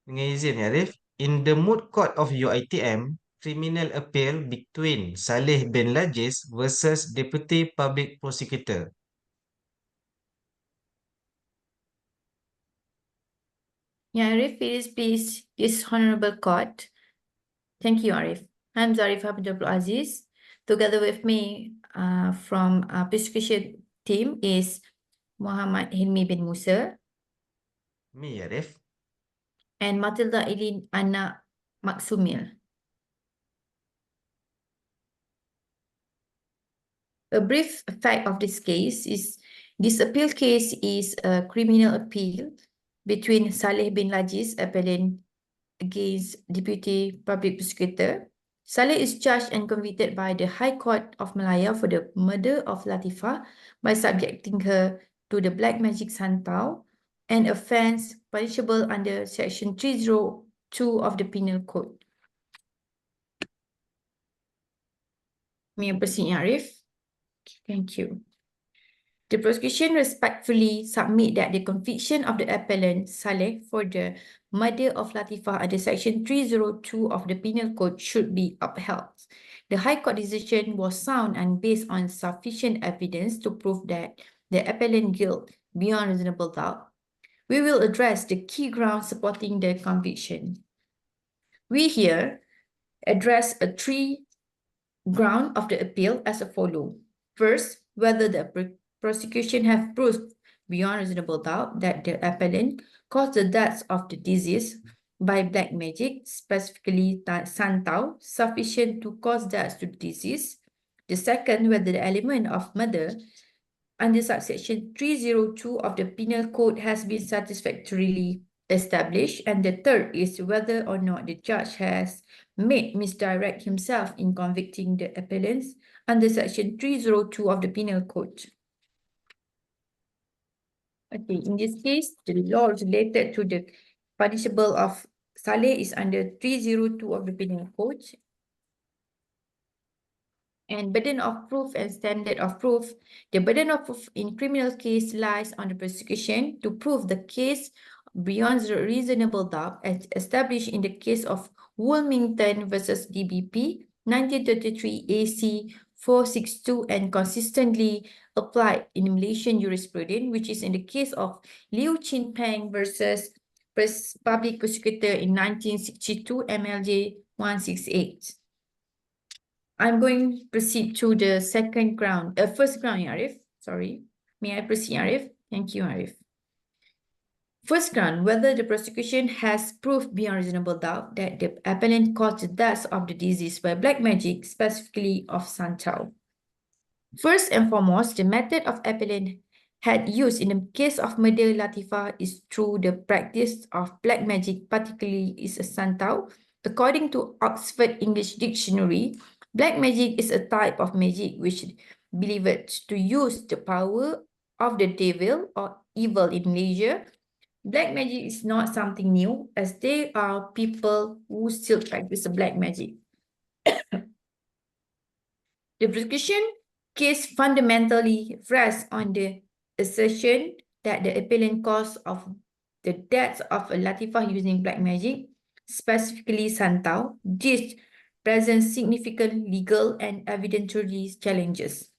Dengan izin ya, Arif. In the moot court of UITM, criminal appeal between Salleh bin Lajis versus Deputy Public Prosecutor. Yeah, Arif, please, this Honorable Court. Thank you, Arif. I'm ZARIFAH ABDUL AZIZ. Together with me from prosecution team is Muhammad Hilmi bin Musa Me ya, Arif. and MATHILDA ELINE ANAK MAKSUMIL. A brief fact of this case is this appeal case is a criminal appeal between Salleh bin Lajis, appellant against Deputy Public Prosecutor. Salleh is charged and convicted by the High Court of Malaya for the murder of Latifah by subjecting her to the black magic santau, an offence punishable under Section 302 of the Penal Code. May I proceed, Arif? Thank you. The prosecution respectfully submit that the conviction of the appellant Salleh for the murder of Latifah under Section 302 of the Penal Code should be upheld. The High Court decision was sound and based on sufficient evidence to prove that the appellant guilt beyond reasonable doubt. We will address the key grounds supporting the conviction. We here address a three ground of the appeal as follows. First, whether the prosecution have proved beyond reasonable doubt that the appellant caused the deaths of the deceased by black magic, specifically santau, sufficient to cause deaths to the deceased. The second, whether the element of murder under subsection 302 of the Penal Code has been satisfactorily established. And the third is whether or not the judge has made misdirect himself in convicting the appellants under section 302 of the Penal Code. Okay, in this case, the law related to the punishable of Salleh is under 302 of the Penal Code. And burden of proof and standard of proof. The burden of proof in criminal case lies on the prosecution to prove the case beyond reasonable doubt as established in the case of Wilmington versus DBP 1933 AC 462 and consistently applied in Malaysian jurisprudence, which is in the case of Liu Chin Peng versus Public Prosecutor in 1962 MLJ 168. I'm going to proceed to the second ground, first ground, Arif. Sorry. May I proceed, Arif? Thank you, Arif. First ground, whether the prosecution has proved beyond reasonable doubt that the appellant caused the deaths of the deceased by black magic, specifically of santau. First and foremost, the method of appellant had used in the case of murder Latifah is through the practice of black magic, particularly is a santau. According to Oxford English Dictionary, black magic is a type of magic which believed to use the power of the devil or evil in Malaysia. Black magic is not something new, as there are people who still practice black magic. The prosecution case fundamentally rests on the assertion that the appellant cause of the deaths of Latifah using black magic, specifically santau, this presents significant legal and evidentiary challenges,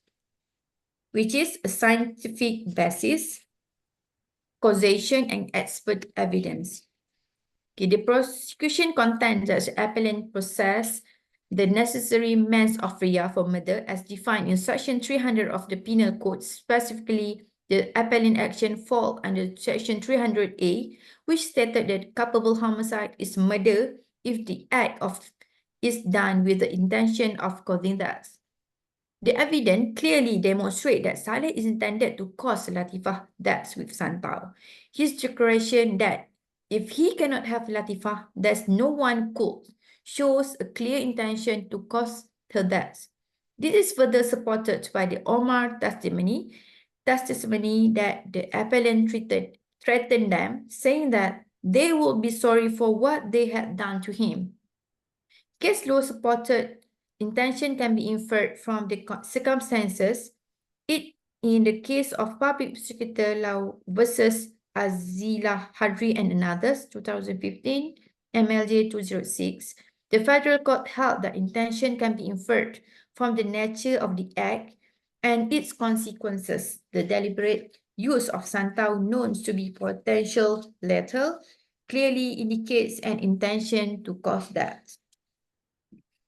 which is a scientific basis, causation, and expert evidence. Okay, the prosecution contends that the appellant possess the necessary mens rea for murder as defined in Section 300 of the Penal Code, specifically the appellant action fall under Section 300A, which stated that culpable homicide is murder if the act is done with the intention of causing death. The evidence clearly demonstrates that Salleh is intended to cause Latifah death with santau. His declaration that if he cannot have Latifah, there's no one could, shows a clear intention to cause her death. This is further supported by the Omar testimony that the appellant threatened them, saying that they would be sorry for what they had done to him. Case law supported intention can be inferred from the circumstances. In the case of Public Prosecutor Law versus Azila Hadri and others, 2015, MLJ 206, the Federal Court held that intention can be inferred from the nature of the act and its consequences. The deliberate use of santau known to be potential lethal clearly indicates an intention to cause death.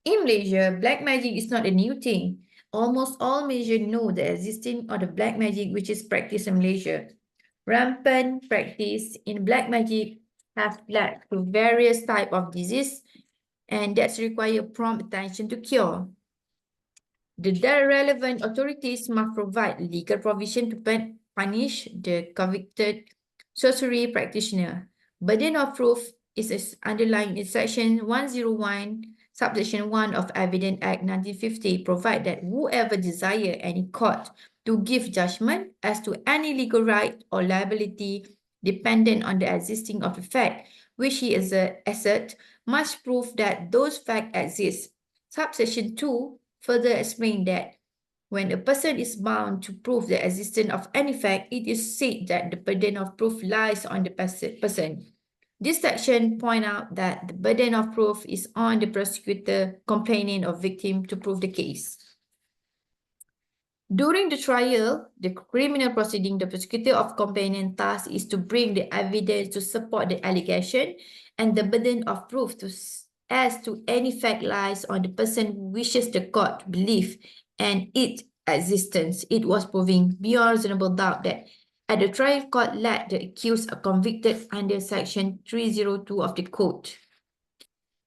In Malaysia, black magic is not a new thing. Almost all Malaysians know the existence of the black magic which is practiced in Malaysia. Rampant practice in black magic have led to various types of disease and that's require prompt attention to cure. The relevant authorities must provide legal provision to punish the convicted sorcery practitioner. Burden of proof is underlined in Section 101, Subsection 1 of Evidence Act 1950, provide that whoever desire any court to give judgment as to any legal right or liability dependent on the existing of the fact which he assert must prove that those facts exist. Subsection 2 further explain that when a person is bound to prove the existence of any fact, it is said that the burden of proof lies on the person. This section points out that the burden of proof is on the prosecutor, complainant, or victim to prove the case. During the trial, the criminal proceeding, the prosecutor of complainant task is to bring the evidence to support the allegation, and the burden of proof as to any fact lies on the person who wishes the court to believe and its existence. It was proving beyond reasonable doubt that at the trial court let the accused are convicted under Section 302 of the Code.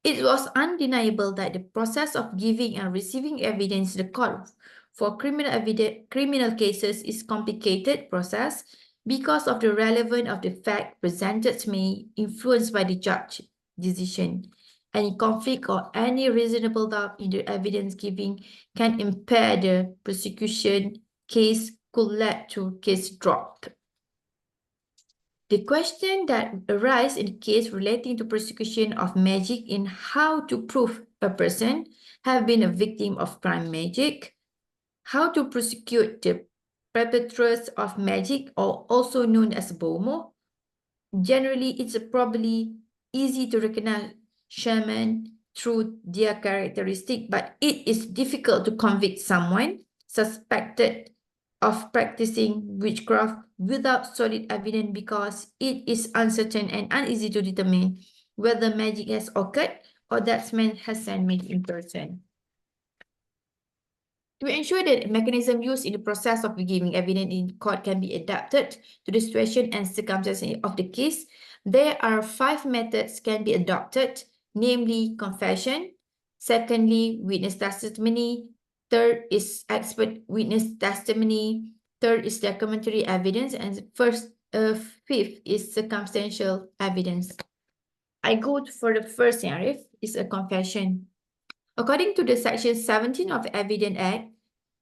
It was undeniable that the process of giving and receiving evidence to the court for criminal cases is a complicated process because of the relevance of the fact presented may influenced by the judge's decision. Any conflict or any reasonable doubt in the evidence giving can impair the prosecution case, could lead to case drop. The question that arises in the case relating to prosecution of magic in how to prove a person have been a victim of crime magic, how to prosecute the perpetrators of magic, or also known as BOMO. Generally, it's probably easy to recognize shaman through their characteristic, but it is difficult to convict someone suspected of practicing witchcraft without solid evidence because it is uncertain and uneasy to determine whether magic has occurred or that man has sent magic in person. To ensure that the mechanism used in the process of giving evidence in court can be adapted to the situation and circumstances of the case, there are 5 methods can be adopted, namely confession, secondly, witness testimony, third is expert witness testimony, third is documentary evidence, and fifth is circumstantial evidence. I go for the first scenario, is a confession. According to the Section 17 of the Evidence Act,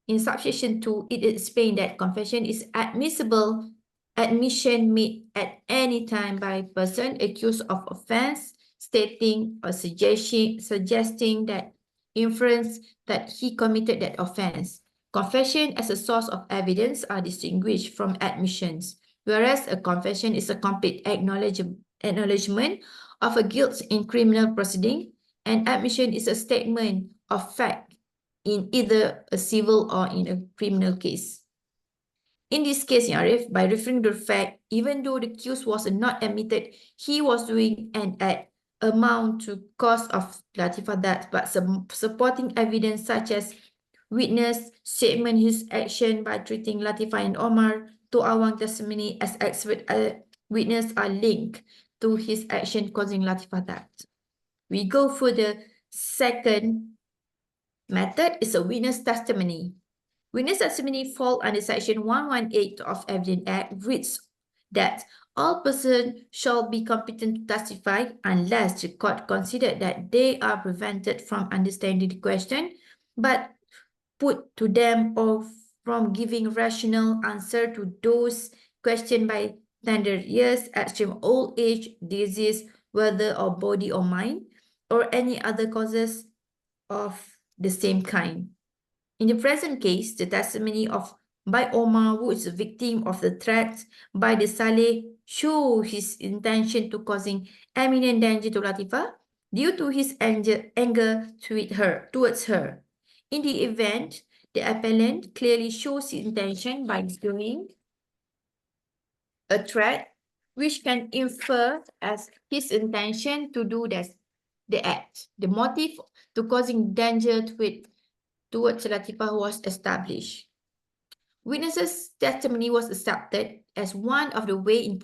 in subsection 2, it explains that confession is admissible admission made at any time by a person accused of offense, stating or suggesting that inference that he committed that offense. Confession as a source of evidence are distinguished from admissions, whereas a confession is a complete acknowledgement of a guilt in criminal proceeding, and admission is a statement of fact in either a civil or in a criminal case. In this case, by referring to the fact, even though the accused was not admitted, he was doing an act amount to cause of Latifah death, but some supporting evidence such as witness statement his action by treating Latifah and Omar to Awang testimony as expert witness are linked to his action causing Latifah death. We go for the second method is a witness testimony. Witness testimony fall under Section 118 of Evidence Act, which that all persons shall be competent to testify unless the court consider that they are prevented from understanding the question, but put to them or from giving rational answer to those questioned by tender years, extreme old age, disease, whether or body or mind, or any other causes of the same kind. In the present case, the testimony by Omar, who is a victim of the threats by the Salleh, show his intention to causing imminent danger to Latifah due to his anger towards her. In the event, the appellant clearly shows his intention by doing a threat, which can infer as his intention to do the act. The motive to causing danger towards Latifah was established. Witnesses' testimony was accepted as one of the way in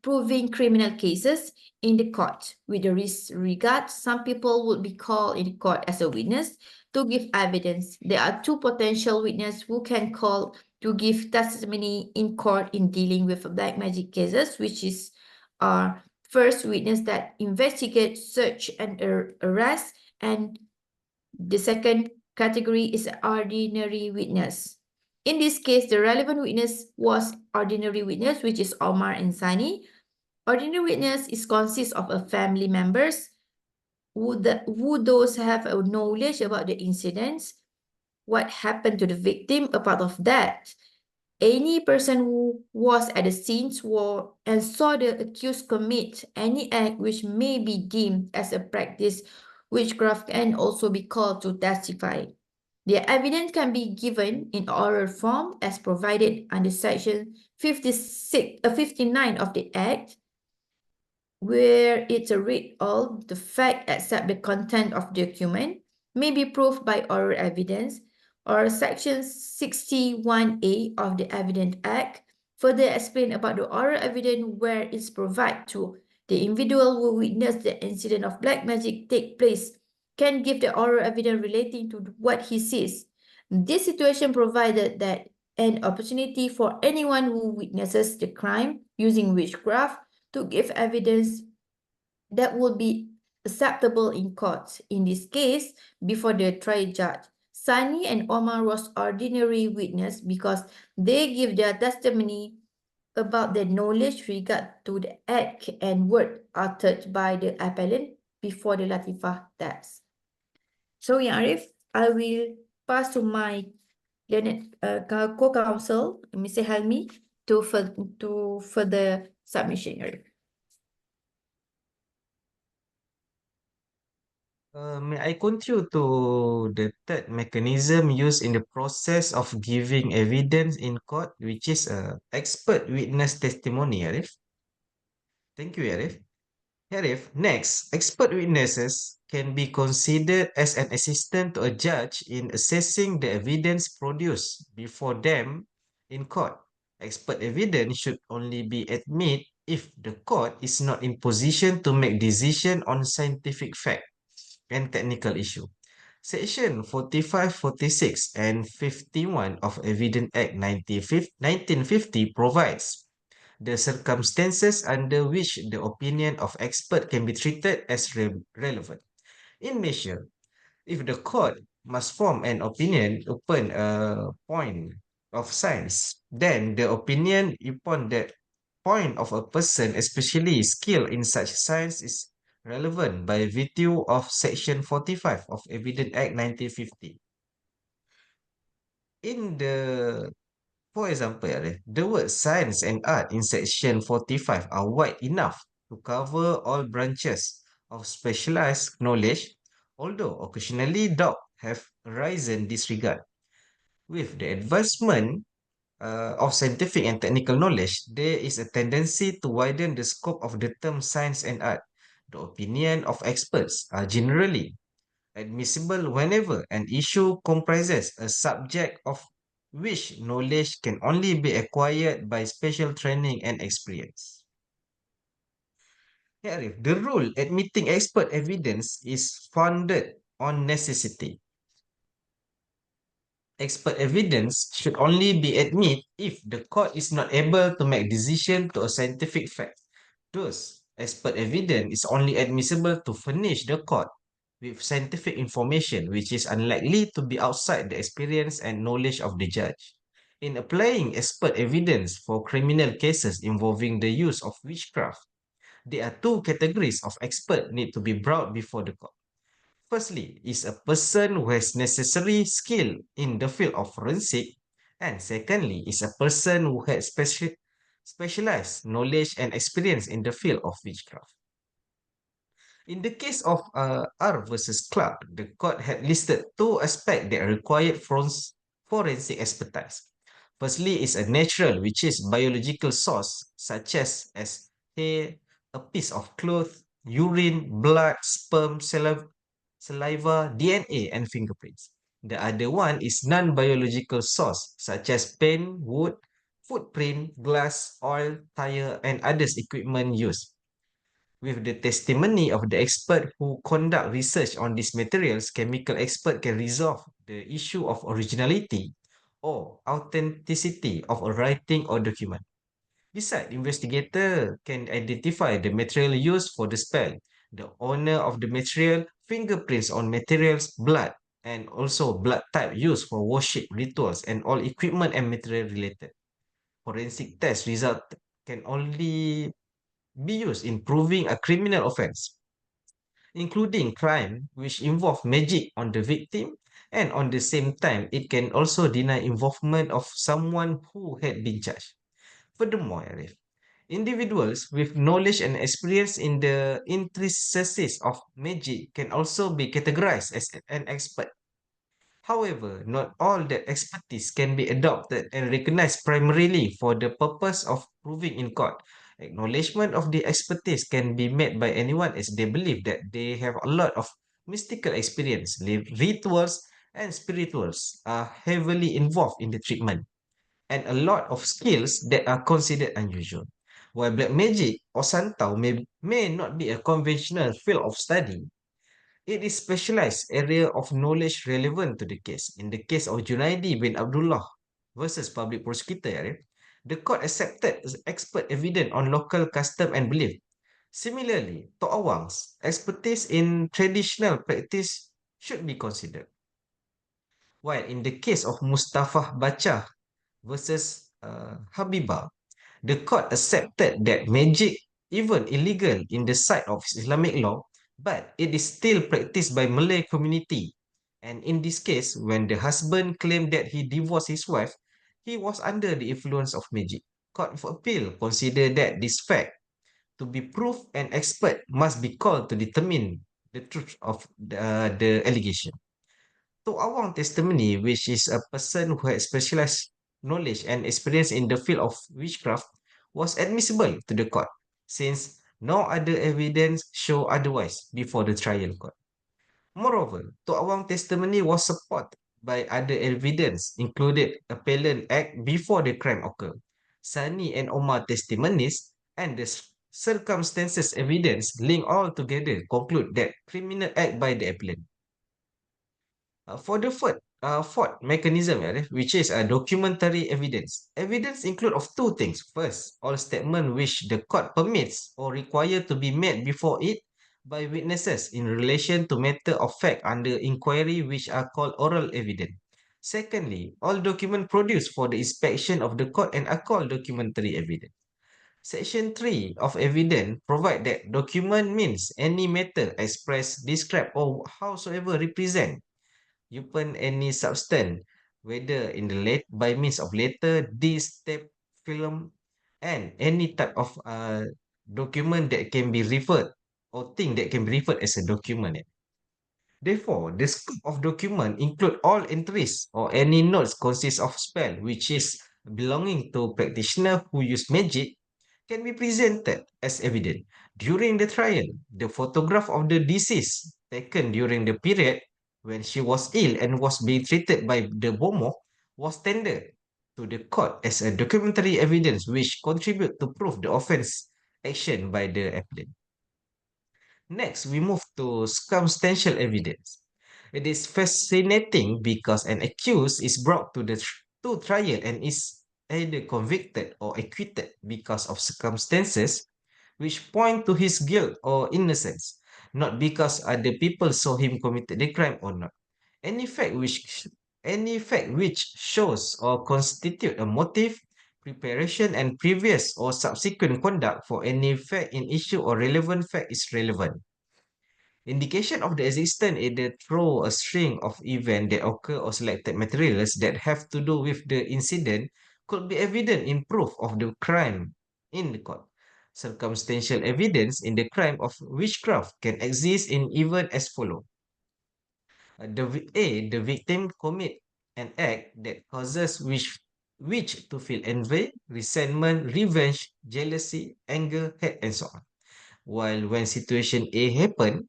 proving criminal cases in the court. With this regard, some people would be called in the court as a witness to give evidence. There are two potential witnesses who can call to give testimony in court in dealing with black magic cases, which is our first witness that investigate, search, and arrest, and the second category is ordinary witness. In this case, the relevant witness was ordinary witness, which is Omar and Sani. Ordinary witness consists of a family members who those have a knowledge about the incidents, what happened to the victim. Apart of that, any person who was at the scene and saw the accused commit any act which may be deemed as a practice witchcraft can also be called to testify. The evidence can be given in oral form as provided under Section 59 of the Act, where it's a read all the fact except the content of the document may be proved by oral evidence, or Section 61A of the Evidence Act further explain about the oral evidence where it's provided to the individual who witnessed the incident of black magic take place can give the oral evidence relating to what he sees. This situation provided that an opportunity for anyone who witnesses the crime using witchcraft to give evidence that would be acceptable in court. In this case, before the trial judge, Sani and Omar was ordinary witness because they give their testimony about the knowledge regard to the act and word uttered by the appellant before the Latifah death. So, Yang Arif, I will pass to my co-counsel, Mr. Hilmi, to further submission. Arif. May I continue to the third mechanism used in the process of giving evidence in court, which is expert witness testimony, Arif? Thank you, Arif. Arif, next, expert witnesses can be considered as an assistant to a judge in assessing the evidence produced before them in court. Expert evidence should only be admitted if the court is not in position to make decision on scientific fact and technical issue. Section 45, 46, and 51 of Evidence Act 1950 provides the circumstances under which the opinion of expert can be treated as relevant. In measure, if the court must form an opinion upon a point of science, then the opinion upon that point of a person especially skilled in such science is relevant by virtue of Section 45 of Evidence Act 1950. For example, the words science and art in Section 45 are wide enough to cover all branches of specialized knowledge, although occasionally doubts have arisen in this regard. With the advancement of scientific and technical knowledge, there is a tendency to widen the scope of the term science and art. The opinion of experts are generally admissible whenever an issue comprises a subject of which knowledge can only be acquired by special training and experience. Here, the rule admitting expert evidence is founded on necessity. Expert evidence should only be admitted if the court is not able to make decision to a scientific fact. Thus, expert evidence is only admissible to furnish the court with scientific information which is unlikely to be outside the experience and knowledge of the judge. In applying expert evidence for criminal cases involving the use of witchcraft, there are two categories of expert need to be brought before the court. Firstly, is a person who has necessary skill in the field of forensic, and secondly, is a person who has specialized knowledge and experience in the field of witchcraft. In the case of R versus Clark, the court had listed two aspects that required forensic expertise. Firstly is a natural, which is biological source, such as hair, a piece of cloth, urine, blood, sperm, saliva, DNA, and fingerprints. The other one is non-biological source, such as pen, wood, footprint, glass, oil, tire, and others equipment used. With the testimony of the expert who conduct research on these materials, chemical expert can resolve the issue of originality or authenticity of a writing or document. Besides, investigator can identify the material used for the spell, the owner of the material, fingerprints on materials, blood, and also blood type used for worship rituals and all equipment and material related. Forensic test result can only be used in proving a criminal offense, including crime which involve magic on the victim, and on the same time, it can also deny involvement of someone who had been charged. Furthermore, Arif, individuals with knowledge and experience in the intricacies of magic can also be categorized as an expert. However, not all that expertise can be adopted and recognized primarily for the purpose of proving in court. Acknowledgement of the expertise can be made by anyone as they believe that they have a lot of mystical experience. Rituals and spirituals are heavily involved in the treatment, and a lot of skills that are considered unusual. While black magic or santau may not be a conventional field of study, it is specialized area of knowledge relevant to the case. In the case of Junaidi bin Abdullah versus public prosecutor, the court accepted as expert evidence on local custom and belief. Similarly, Tok Awang's expertise in traditional practice should be considered. While in the case of Mustafa Bacha versus Habibah, the court accepted that magic, even illegal in the sight of Islamic law, but it is still practiced by Malay community. And in this case, when the husband claimed that he divorced his wife, he was under the influence of magic. Court of Appeal considered that this fact to be proved, an expert must be called to determine the truth of the allegation. To Awang testimony, which is a person who had specialized knowledge and experience in the field of witchcraft, was admissible to the court, since no other evidence show otherwise before the trial court. Moreover, To Awang testimony was supported by other evidence, included Appellant Act before the crime occurred, Sani and Omar testimonies, and the circumstances evidence linked all together conclude that criminal act by the appellant. For the fourth mechanism, which is documentary evidence. Evidence include of two things. First, all statement which the court permits or require to be made before it by witnesses in relation to matter of fact under inquiry, which are called oral evidence. Secondly, all document produced for the inspection of the court and are called documentary evidence. Section 3 of evidence provide that document means any matter expressed, described, or howsoever represent upon any substance, whether in the by means of letter, disc, tape, film, and any type of document that can be referred or thing that can be referred as a document. Therefore, the scope of document include all entries or any notes consist of spell which is belonging to practitioner who use magic can be presented as evidence. During the trial, the photograph of the deceased taken during the period when she was ill and was being treated by the bomo was tendered to the court as a documentary evidence which contribute to prove the offense action by the appellant. Next, we move to circumstantial evidence. It is fascinating because an accused is brought to the to trial and is either convicted or acquitted because of circumstances which point to his guilt or innocence, not because other people saw him committed the crime or not. Any fact which any fact which shows or constitute a motive, preparation, and previous or subsequent conduct for any fact in issue or relevant fact is relevant. Indication of the existence either through a string of events that occur or selected materials that have to do with the incident could be evident in proof of the crime in the court. Circumstantial evidence in the crime of witchcraft can exist in even as follows. The victim commit an act that causes which to feel envy, resentment, revenge, jealousy, anger, hate, and so on. While when situation A happened,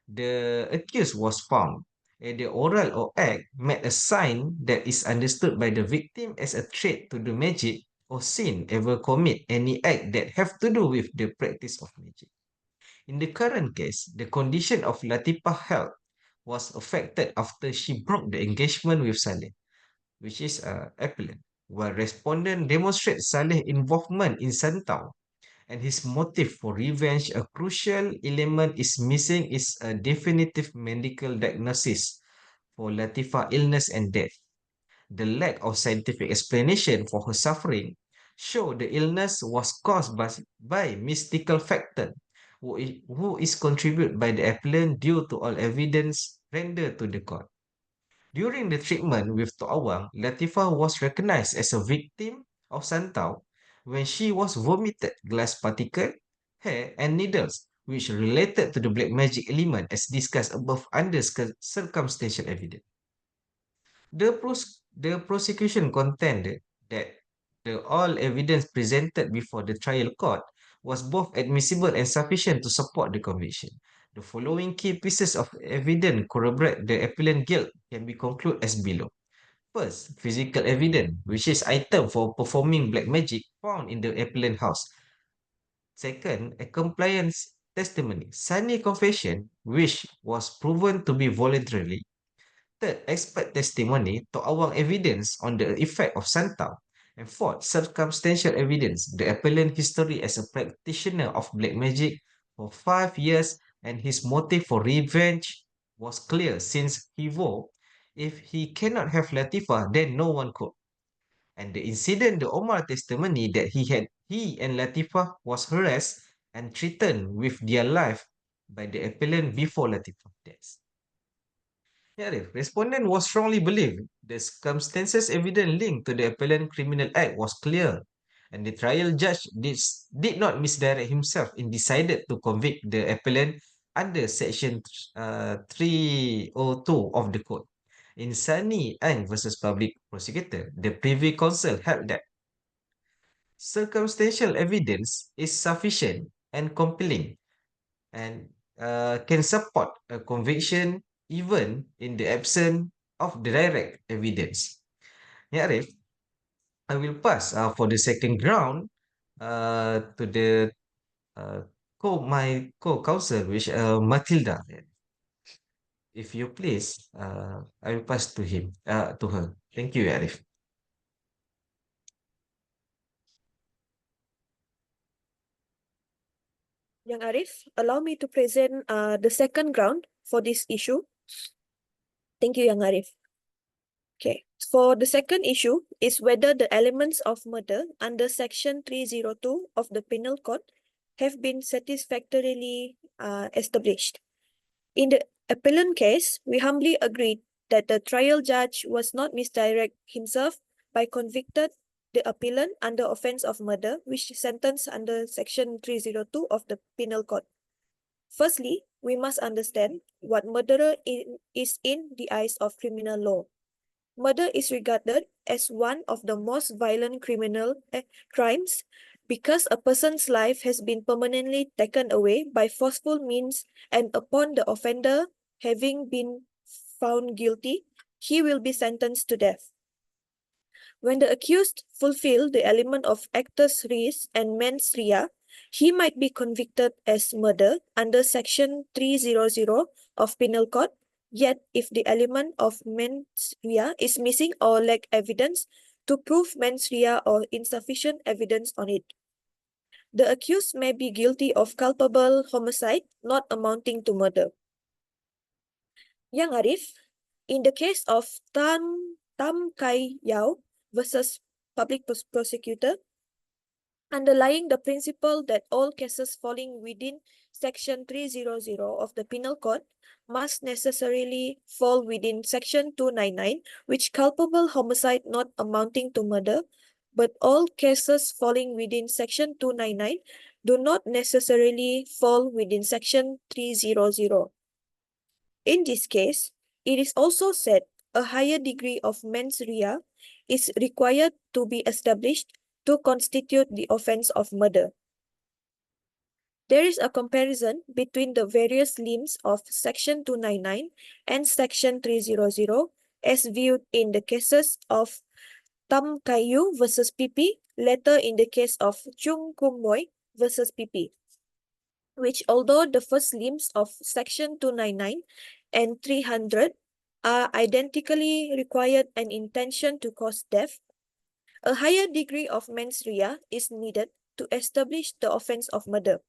the accused was found, and the oral or act made a sign that is understood by the victim as a threat to the magic or sin ever commit any act that have to do with the practice of magic. In the current case, the condition of Latifah's health was affected after she broke the engagement with Salleh, which is appellant, while respondent demonstrates Salleh's involvement in Santau and his motive for revenge. A crucial element is missing is a definitive medical diagnosis for Latifah's illness and death. The lack of scientific explanation for her suffering show the illness was caused by mystical factor who is contributed by the appellant due to all evidence rendered to the court. During the treatment with Tok Awang, Latifah was recognized as a victim of Santau when she was vomited glass particle, hair, and needles, which related to the black magic element as discussed above under circumstantial evidence. The prosecution contended that all evidence presented before the trial court was both admissible and sufficient to support the conviction. The following key pieces of evidence corroborate the appellant guilt can be concluded as below. First, physical evidence, which is item for performing black magic found in the appellant house. Second, a compliance testimony, Sunny confession, which was proven to be voluntarily. Third, expert testimony to awang evidence on the effect of Santau. And fourth, circumstantial evidence, the appellant history as a practitioner of black magic for 5 years and his motive for revenge was clear since he vowed if he cannot have Latifah, then no one could. And the incident, the Omar testimony that he and Latifah was harassed and threatened with their life by the appellant before Latifah death. Yeah, respondent was strongly believed the circumstances evident linked to the appellant criminal act was clear, and the trial judge did not misdirect himself in decided to convict the appellant under Section 302 of the Code. In Sani Ang versus Public Prosecutor, the Privy Council held that circumstantial evidence is sufficient and compelling and can support a conviction even in the absence of the direct evidence. Yeah, Arif, I will pass for the second ground to the uh, my co-counsel, which Mathilda. If you please, I will pass to her. Thank you, Arif. Yang Arif, allow me to present the second ground for this issue. Thank you, Yang Arif. Okay, for the second issue is whether the elements of murder under Section 302 of the Penal Code have been satisfactorily established. In the appellant case, we humbly agreed that the trial judge was not misdirect himself by convicted the appellant under offense of murder, which is sentenced under Section 302 of the Penal Code. Firstly, we must understand what murderer is in the eyes of criminal law. Murder is regarded as one of the most violent crimes because a person's life has been permanently taken away by forceful means, and upon the offender having been found guilty, he will be sentenced to death. When the accused fulfill the element of actus reus and mens rea, he might be convicted as murder under Section 300 of Penal Code. Yet, if the element of mens rea is missing or lack evidence to prove mens rea or insufficient evidence on it, the accused may be guilty of culpable homicide not amounting to murder. Yang Arif, in the case of Tam Kai Yao versus Public Prosecutor, underlying the principle that all cases falling within Section 300 of the Penal Code must necessarily fall within Section 299, which culpable homicide not amounting to murder, but all cases falling within Section 299 do not necessarily fall within Section 300. In this case, it is also said a higher degree of mens rea is required to be established to constitute the offense of murder. There is a comparison between the various limbs of Section 299 and Section 300 as viewed in the cases of Tam Kayu versus PP, later in the case of Chung Kum Moy versus PP, which although the first limbs of Section 299 and 300 are identically required an intention to cause death, a higher degree of mens rea is needed to establish the offense of murder.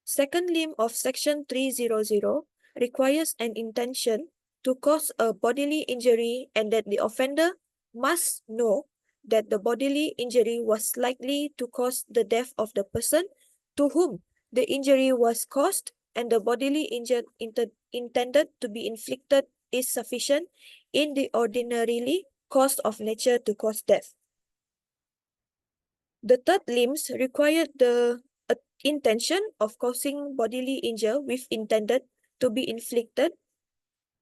Second limb of Section 300 requires an intention to cause a bodily injury and that the offender must know that the bodily injury was likely to cause the death of the person to whom the injury was caused, and the bodily injury intended to be inflicted is sufficient in the ordinarily cause of nature to cause death. The third limbs required the intention of causing bodily injury with intended to be inflicted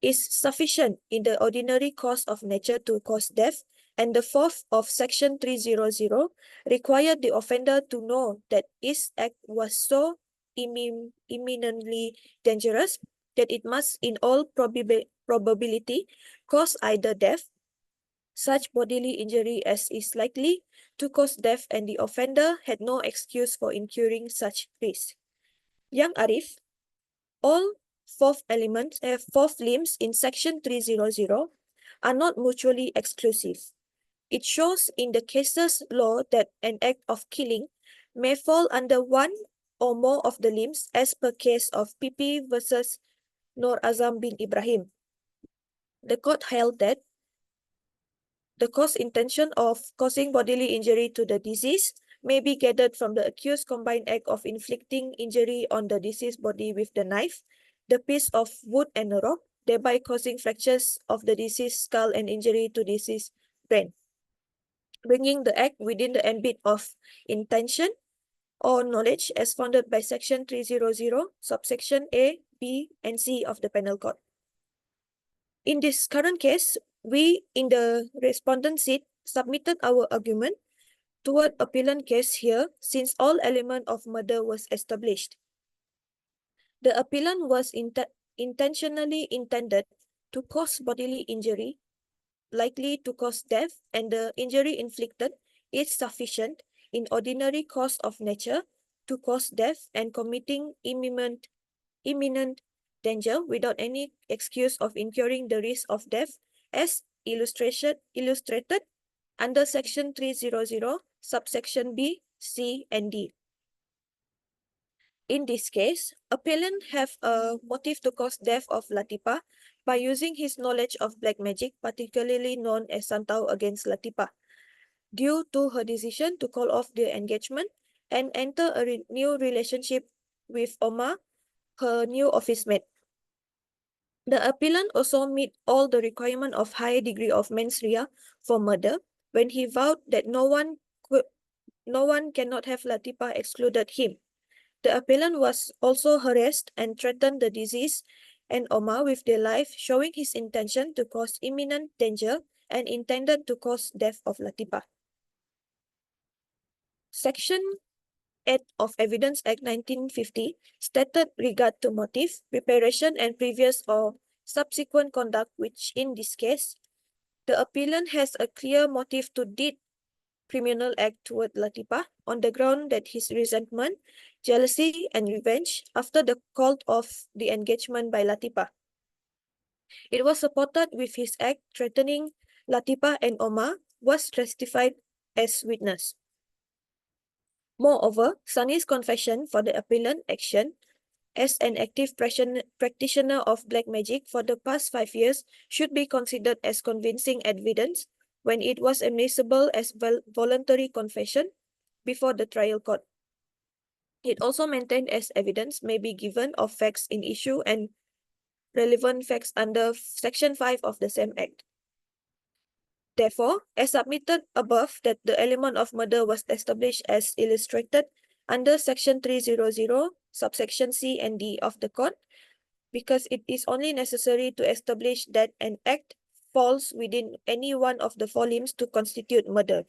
is sufficient in the ordinary course of nature to cause death, and the fourth of Section 300 required the offender to know that his act was so imminently dangerous that it must in all probability cause either death, such bodily injury as is likely to cause death, and the offender had no excuse for incurring such risk. Young Arif, all fourth limbs in Section 300 are not mutually exclusive. It shows in the cases law that an act of killing may fall under one or more of the limbs, as per case of PP versus Nur Azam bin Ibrahim. The court held that the cause intention of causing bodily injury to the deceased may be gathered from the accused's combined act of inflicting injury on the deceased body with the knife, the piece of wood and a rock, thereby causing fractures of the deceased skull and injury to deceased brain, bringing the act within the ambit of intention or knowledge as founded by Section 300, subsection A, B, and C of the Penal Code. In this current case, we in the respondent seat submitted our argument toward appellant case here since all element of murder was established. The appellant was intentionally intended to cause bodily injury likely to cause death, and the injury inflicted is sufficient in ordinary course of nature to cause death and committing imminent danger without any excuse of incurring the risk of death, as illustrated under Section 300, subsection B, C, and D. In this case, appellant have a motive to cause death of Latifah by using his knowledge of black magic, particularly known as Santau against Latifah, due to her decision to call off the engagement and enter a new relationship with Omar, her new office mate. The appellant also meet all the requirement of high degree of mens rea for murder when he vowed that no one cannot have Latifah excluded him. The appellant was also harassed and threatened the deceased and Omar with their life, showing his intention to cause imminent danger and intended to cause death of Latifah. Section 8 of Evidence Act 1950 stated regard to motive, preparation, and previous or subsequent conduct, which in this case, the appellant has a clear motive to did criminal act toward Latifah on the ground that his resentment, jealousy, and revenge after the call of the engagement by Latifah. It was supported with his act threatening Latifah and Omar was testified as witness. Moreover, Sunny's confession for the appellant action as an active practitioner of black magic for the past 5 years should be considered as convincing evidence when it was admissible as voluntary confession before the trial court. It also maintained as evidence may be given of facts in issue and relevant facts under Section 5 of the same Act. Therefore, as submitted above that the element of murder was established as illustrated under Section 300, subsection C and D of the Code, because it is only necessary to establish that an act falls within any one of the four limbs to constitute murder.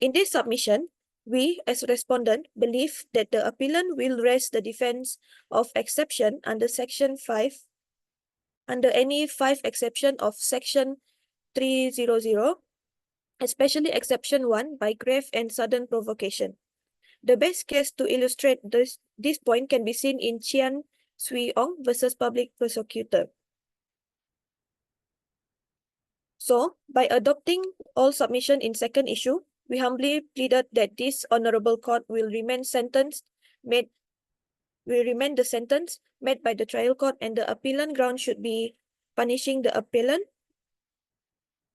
In this submission, we, as respondent, believe that the appellant will raise the defense of exception under Section 5, under any 5 exception of Section 300, especially Exception 1 by grave and sudden provocation. The best case to illustrate this point can be seen in Chian Sui Ong versus Public Prosecutor. So, by adopting all submission in second issue, we humbly pleaded that this honorable court will remain the sentence made by the trial court, and the appellant ground should be punishing the appellant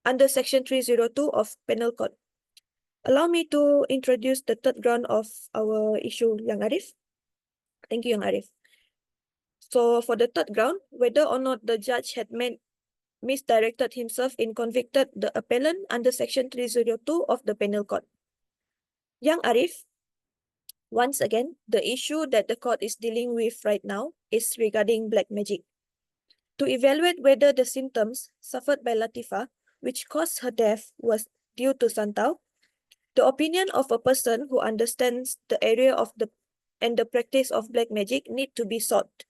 under Section 302 of Penal Code. Allow me to introduce the third ground of our issue, Yang Arif. Thank you, Yang Arif. So for the third ground, whether or not the judge had misdirected himself in convicted the appellant under Section 302 of the Penal Code. Yang Arif, once again, the issue that the court is dealing with right now is regarding black magic. To evaluate whether the symptoms suffered by Latifah, which caused her death, was due to Santau, the opinion of a person who understands the area of the practice of black magic need to be sought.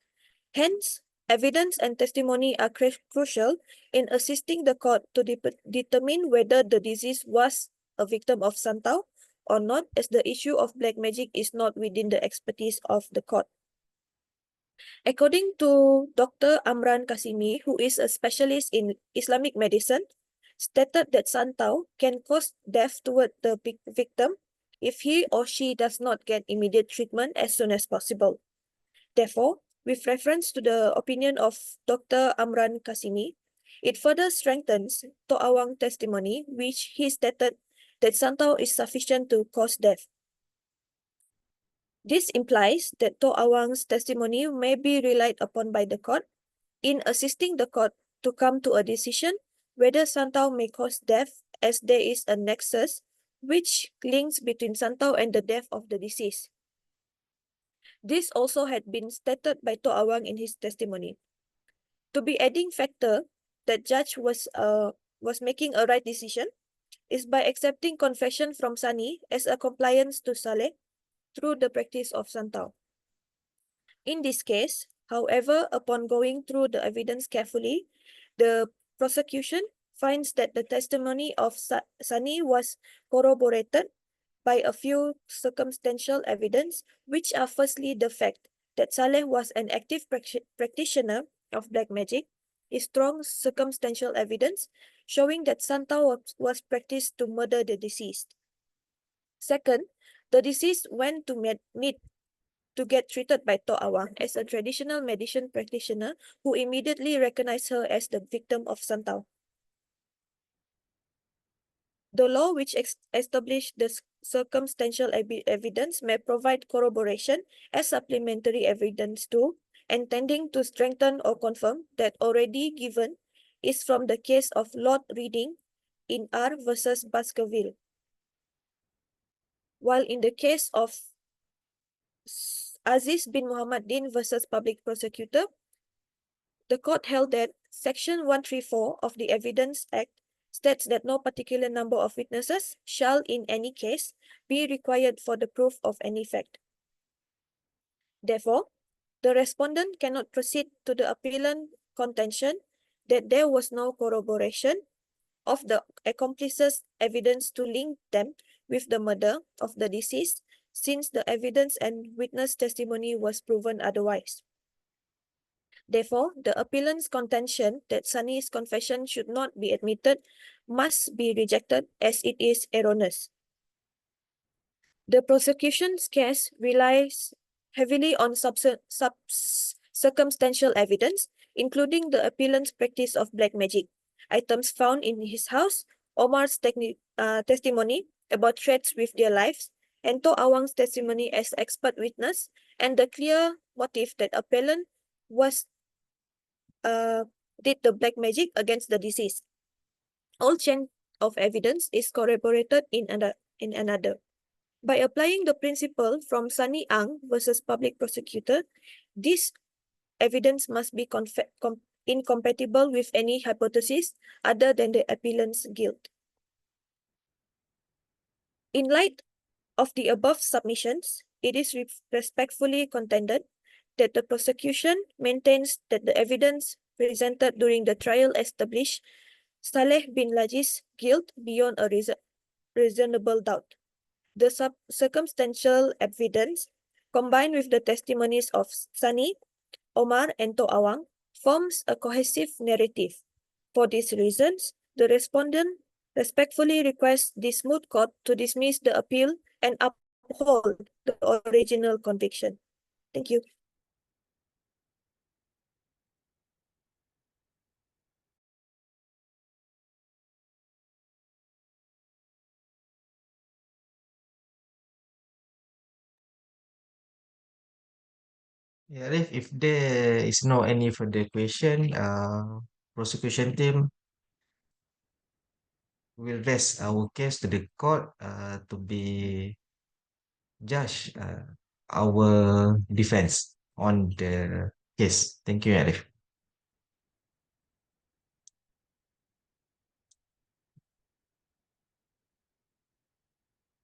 Hence, evidence and testimony are crucial in assisting the court to determine whether the deceased was a victim of Santau or not, as the issue of black magic is not within the expertise of the court. According to Dr. Amran Kasimi, who is a specialist in Islamic medicine, stated that Santau can cause death toward the victim if he or she does not get immediate treatment as soon as possible. Therefore, with reference to the opinion of Dr. Amran Kasimi, it further strengthens Tok Awang's testimony, which he stated that Santau is sufficient to cause death. This implies that Tok Awang's testimony may be relied upon by the court in assisting the court to come to a decision whether Santau may cause death, as there is a nexus which links between Santau and the death of the deceased. This also had been stated by Tok Awang in his testimony. To be adding factor that judge was making a right decision is by accepting confession from Sani as a compliance to Salleh through the practice of Santau. In this case, however, upon going through the evidence carefully, the prosecution finds that the testimony of Sani was corroborated by a few circumstantial evidence, which are firstly the fact that Salleh was an active practitioner of black magic, is strong circumstantial evidence showing that Santau was practiced to murder the deceased. Second, the deceased went to meet to get treated by Tok Awang as a traditional medicine practitioner who immediately recognized her as the victim of Santau. The law which established the circumstantial evidence may provide corroboration as supplementary evidence to, and tending to strengthen or confirm that already given is from the case of Lord Reading in R versus Baskerville. While in the case of Aziz bin Muhammadin versus Public Prosecutor, the court held that Section 134 of the Evidence Act states that no particular number of witnesses shall in any case be required for the proof of any fact. Therefore, the respondent cannot proceed to the appellant contention that there was no corroboration of the accomplices' evidence to link them with the murder of the deceased, since the evidence and witness testimony was proven otherwise. Therefore, the appellant's contention that Sani's confession should not be admitted must be rejected as it is erroneous. The prosecution's case relies heavily on circumstantial evidence, including the appellant's practice of black magic, items found in his house, Omar's testimony about threats with their lives, and Tok Awang's testimony as expert witness, and the clear motive that appellant did the black magic against the deceased. all chain of evidence is corroborated in another. By applying the principle from Sunny Ang versus Public Prosecutor, this evidence must be incompatible with any hypothesis other than the appellant's guilt. In light of the above submissions, it is respectfully contended that the prosecution maintains that the evidence presented during the trial established Salleh bin Lajis' guilt beyond a reasonable doubt. The circumstantial evidence, combined with the testimonies of Sani, Omar, and Tok Awang, forms a cohesive narrative. For these reasons, the respondent respectfully requests this moot court to dismiss the appeal and uphold the original conviction. Thank you. Yeah, Arif, if there is no any further question, prosecution team will rest our case to the court to be judge our defense on the case. Thank you, Arif.